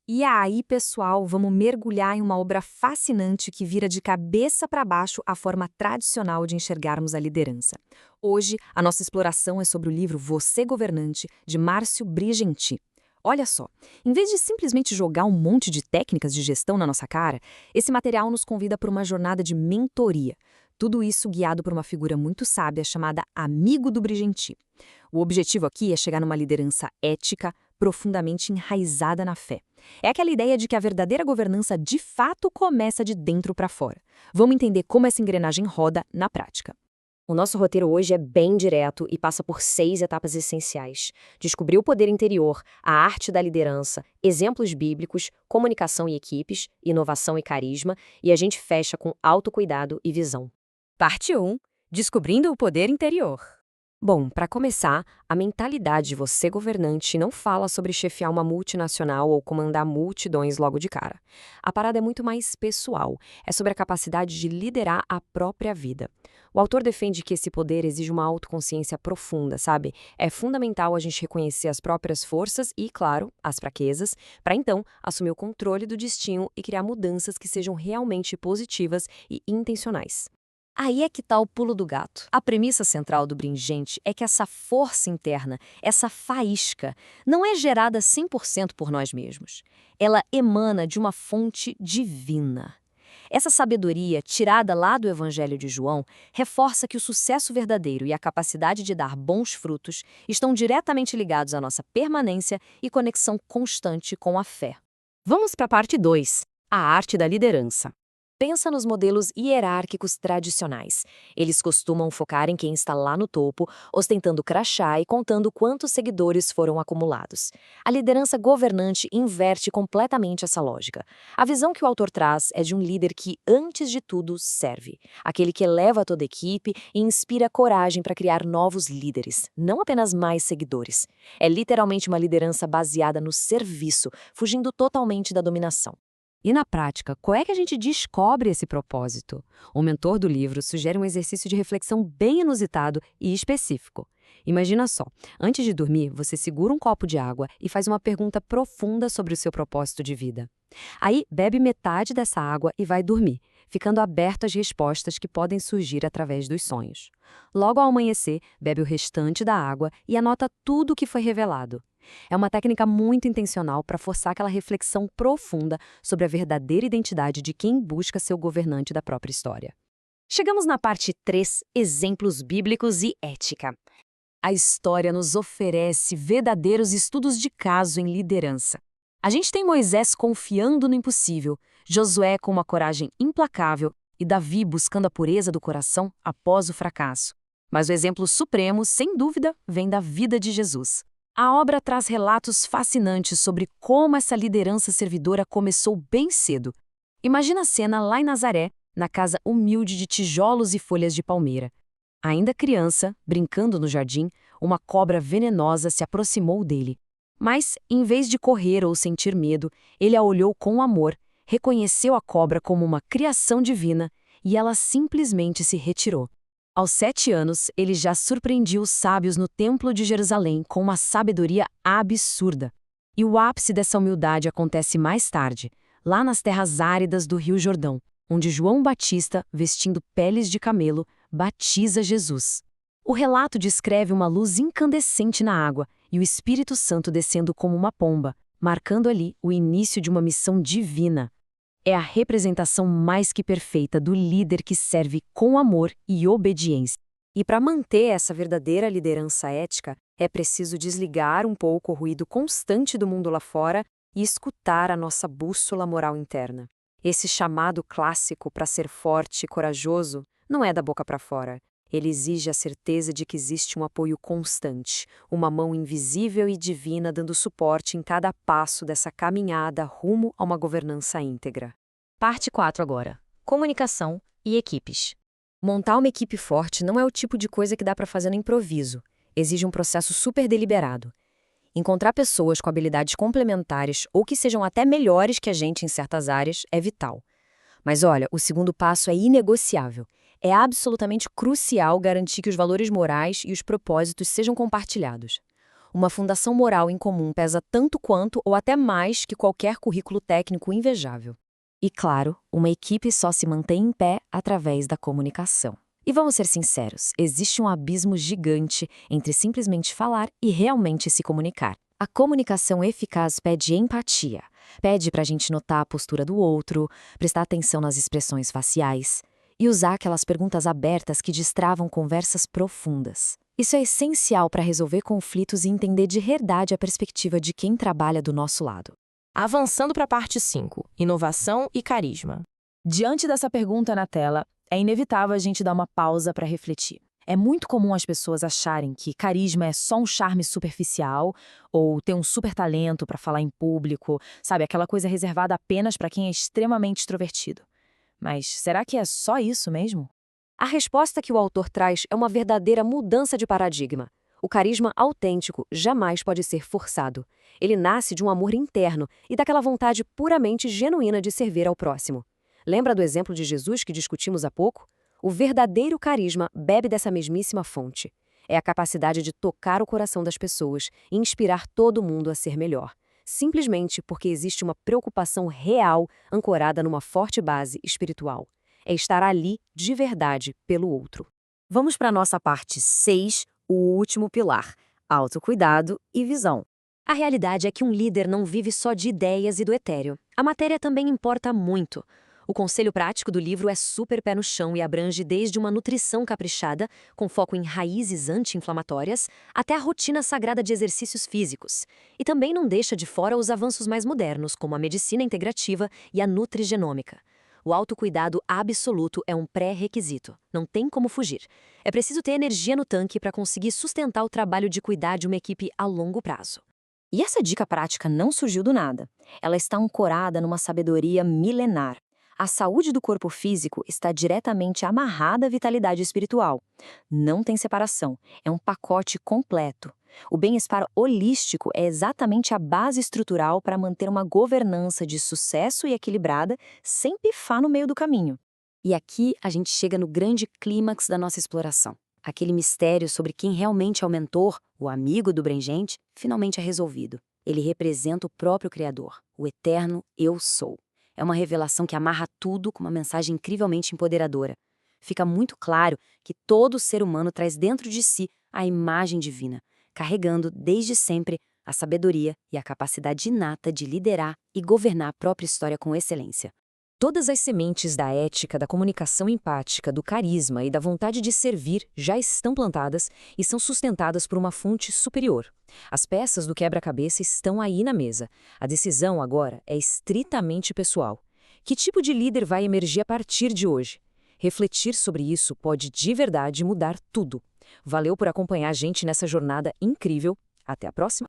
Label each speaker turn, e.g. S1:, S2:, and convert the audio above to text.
S1: E aí, pessoal, vamos mergulhar em uma obra fascinante que vira de cabeça para baixo a forma tradicional de enxergarmos a liderança. Hoje, a nossa exploração é sobre o livro Você Governante, de Márcio Brigenti. Olha só, em vez de simplesmente jogar um monte de técnicas de gestão na nossa cara, esse material nos convida para uma jornada de mentoria. Tudo isso guiado por uma figura muito sábia chamada Amigo do Brigenti. O objetivo aqui é chegar numa liderança ética, profundamente enraizada na fé. É aquela ideia de que a verdadeira governança de fato começa de dentro para fora. Vamos entender como essa engrenagem roda na prática.
S2: O nosso roteiro hoje é bem direto e passa por 6 etapas essenciais. Descobrir o poder interior, a arte da liderança, exemplos bíblicos, comunicação e equipes, inovação e carisma, e a gente fecha com autocuidado e visão.
S1: Parte 1. Descobrindo o poder interior.
S2: Bom, para começar, a mentalidade de você governante não fala sobre chefiar uma multinacional ou comandar multidões logo de cara. A parada é muito mais pessoal, é sobre a capacidade de liderar a própria vida. O autor defende que esse poder exige uma autoconsciência profunda, sabe? É fundamental a gente reconhecer as próprias forças e, claro, as fraquezas, para então assumir o controle do destino e criar mudanças que sejam realmente positivas e intencionais.
S1: Aí é que tá o pulo do gato. A premissa central do Bringente é que essa força interna, essa faísca, não é gerada 100% por nós mesmos. Ela emana de uma fonte divina. Essa sabedoria, tirada lá do Evangelho de João, reforça que o sucesso verdadeiro e a capacidade de dar bons frutos estão diretamente ligados à nossa permanência e conexão constante com a fé.
S2: Vamos para a parte 2, a arte da liderança. Pensa nos modelos hierárquicos tradicionais. Eles costumam focar em quem está lá no topo, ostentando crachá e contando quantos seguidores foram acumulados. A liderança governante inverte completamente essa lógica. A visão que o autor traz é de um líder que, antes de tudo, serve. Aquele que eleva toda a equipe e inspira coragem para criar novos líderes, não apenas mais seguidores. É literalmente uma liderança baseada no serviço, fugindo totalmente da dominação.
S1: E na prática, qual é que a gente descobre esse propósito? O mentor do livro sugere um exercício de reflexão bem inusitado e específico. Imagina só, antes de dormir, você segura um copo de água e faz uma pergunta profunda sobre o seu propósito de vida. Aí, bebe metade dessa água e vai dormir, ficando aberto às respostas que podem surgir através dos sonhos. Logo ao amanhecer, bebe o restante da água e anota tudo o que foi revelado. É uma técnica muito intencional para forçar aquela reflexão profunda sobre a verdadeira identidade de quem busca ser o governante da própria história.
S2: Chegamos na parte 3, exemplos bíblicos e ética.
S1: A história nos oferece verdadeiros estudos de caso em liderança. A gente tem Moisés confiando no impossível, Josué com uma coragem implacável e Davi buscando a pureza do coração após o fracasso. Mas o exemplo supremo, sem dúvida, vem da vida de Jesus. A obra traz relatos fascinantes sobre como essa liderança servidora começou bem cedo. Imagina a cena lá em Nazaré, na casa humilde de tijolos e folhas de palmeira. Ainda criança, brincando no jardim, uma cobra venenosa se aproximou dele. Mas, em vez de correr ou sentir medo, ele a olhou com amor, reconheceu a cobra como uma criação divina e ela simplesmente se retirou. Aos 7 anos, ele já surpreendia os sábios no Templo de Jerusalém com uma sabedoria absurda. E o ápice dessa humildade acontece mais tarde, lá nas terras áridas do Rio Jordão, onde João Batista, vestindo peles de camelo, batiza Jesus. O relato descreve uma luz incandescente na água e o Espírito Santo descendo como uma pomba, marcando ali o início de uma missão divina. É a representação mais que perfeita do líder que serve com amor e obediência.
S2: E para manter essa verdadeira liderança ética, é preciso desligar um pouco o ruído constante do mundo lá fora e escutar a nossa bússola moral interna. Esse chamado clássico para ser forte e corajoso não é da boca para fora. Ele exige a certeza de que existe um apoio constante, uma mão invisível e divina dando suporte em cada passo dessa caminhada rumo a uma governança íntegra.
S1: Parte 4 agora. Comunicação e equipes.
S2: Montar uma equipe forte não é o tipo de coisa que dá para fazer no improviso. Exige um processo super deliberado. Encontrar pessoas com habilidades complementares ou que sejam até melhores que a gente em certas áreas é vital. Mas olha, o segundo passo é inegociável. É absolutamente crucial garantir que os valores morais e os propósitos sejam compartilhados. Uma fundação moral em comum pesa tanto quanto ou até mais que qualquer currículo técnico invejável. E claro, uma equipe só se mantém em pé através da comunicação. E vamos ser sinceros, existe um abismo gigante entre simplesmente falar e realmente se comunicar. A comunicação eficaz pede empatia, pede para a gente notar a postura do outro, prestar atenção nas expressões faciais e usar aquelas perguntas abertas que destravam conversas profundas. Isso é essencial para resolver conflitos e entender de verdade a perspectiva de quem trabalha do nosso lado.
S3: Avançando para a parte 5, inovação e carisma.
S1: Diante dessa pergunta na tela, é inevitável a gente dar uma pausa para refletir. É muito comum as pessoas acharem que carisma é só um charme superficial ou ter um super talento para falar em público, sabe, aquela coisa reservada apenas para quem é extremamente extrovertido. Mas será que é só isso mesmo?
S2: A resposta que o autor traz é uma verdadeira mudança de paradigma. O carisma autêntico jamais pode ser forçado. Ele nasce de um amor interno e daquela vontade puramente genuína de servir ao próximo. Lembra do exemplo de Jesus que discutimos há pouco? O verdadeiro carisma bebe dessa mesmíssima fonte. É a capacidade de tocar o coração das pessoas e inspirar todo mundo a ser melhor. Simplesmente porque existe uma preocupação real ancorada numa forte base espiritual. É estar ali de verdade pelo outro. Vamos para a nossa parte 6, o último pilar: autocuidado e visão. A realidade é que um líder não vive só de ideias e do etéreo. A matéria também importa muito. O conselho prático do livro é super pé no chão e abrange desde uma nutrição caprichada, com foco em raízes anti-inflamatórias, até a rotina sagrada de exercícios físicos. E também não deixa de fora os avanços mais modernos, como a medicina integrativa e a nutrigenômica. O autocuidado absoluto é um pré-requisito. Não tem como fugir. É preciso ter energia no tanque para conseguir sustentar o trabalho de cuidar de uma equipe a longo prazo. E essa dica prática não surgiu do nada. Ela está ancorada numa sabedoria milenar. A saúde do corpo físico está diretamente amarrada à vitalidade espiritual. Não tem separação, é um pacote completo. O bem-estar holístico é exatamente a base estrutural para manter uma governança de sucesso e equilibrada, sem pifar no meio do caminho. E aqui a gente chega no grande clímax da nossa exploração. Aquele mistério sobre quem realmente é o mentor, o amigo do Brengente, finalmente é resolvido. Ele representa o próprio Criador, o eterno Eu Sou. É uma revelação que amarra tudo com uma mensagem incrivelmente empoderadora. Fica muito claro que todo ser humano traz dentro de si a imagem divina, carregando desde sempre a sabedoria e a capacidade inata de liderar e governar a própria história com excelência. Todas as sementes da ética, da comunicação empática, do carisma e da vontade de servir já estão plantadas e são sustentadas por uma fonte superior. As peças do quebra-cabeça estão aí na mesa. A decisão agora é estritamente pessoal. Que tipo de líder vai emergir a partir de hoje? Refletir sobre isso pode de verdade mudar tudo. Valeu por acompanhar a gente nessa jornada incrível. Até a próxima!